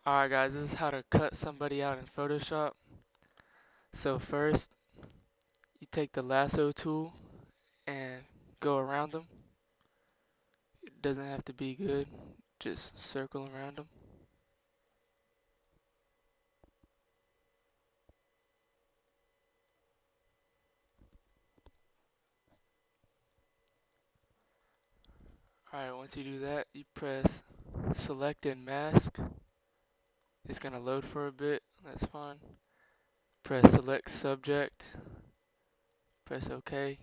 Alright guys, this is how to cut somebody out in Photoshop. So first, you take the lasso tool and go around them. It doesn't have to be good, just circle around them. Alright, once you do that, you press select and mask. It's gonna load for a bit, that's fine. Press select subject, press OK.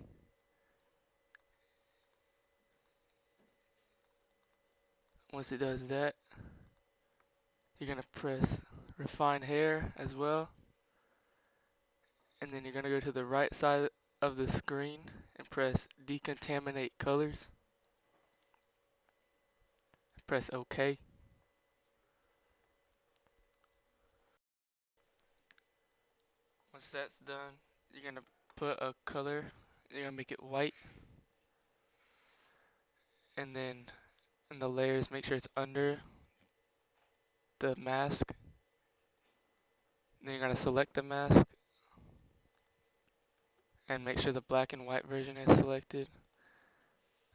Once it does that, you're gonna press refine hair as well. And then you're gonna go to the right side of the screen and press decontaminate colors. Press OK. Once that's done, you're gonna put a color, you're gonna make it white. And then in the layers, make sure it's under the mask. Then you're gonna select the mask and make sure the black and white version is selected.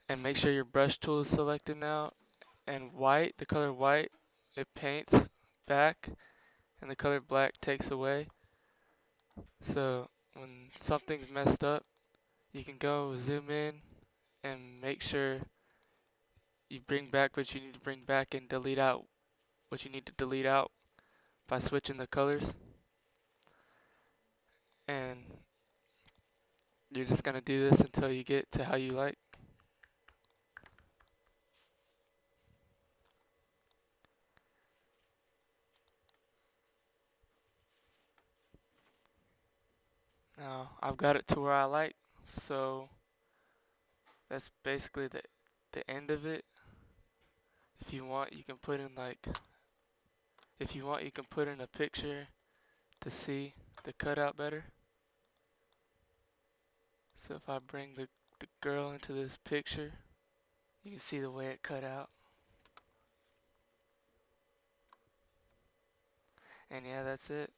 And make sure your brush tool is selected now. And white, the color white, it paints back, and the color black takes away. So when something's messed up, you can go zoom in and make sure you bring back what you need to bring back and delete out what you need to delete out by switching the colors. And you're just gonna do this until you get to how you like. Now I've got it to where I like, so that's basically the end of it. If you want, you can put in a picture to see the cutout better. So if I bring the girl into this picture, you can see the way it cut out. And yeah, that's it.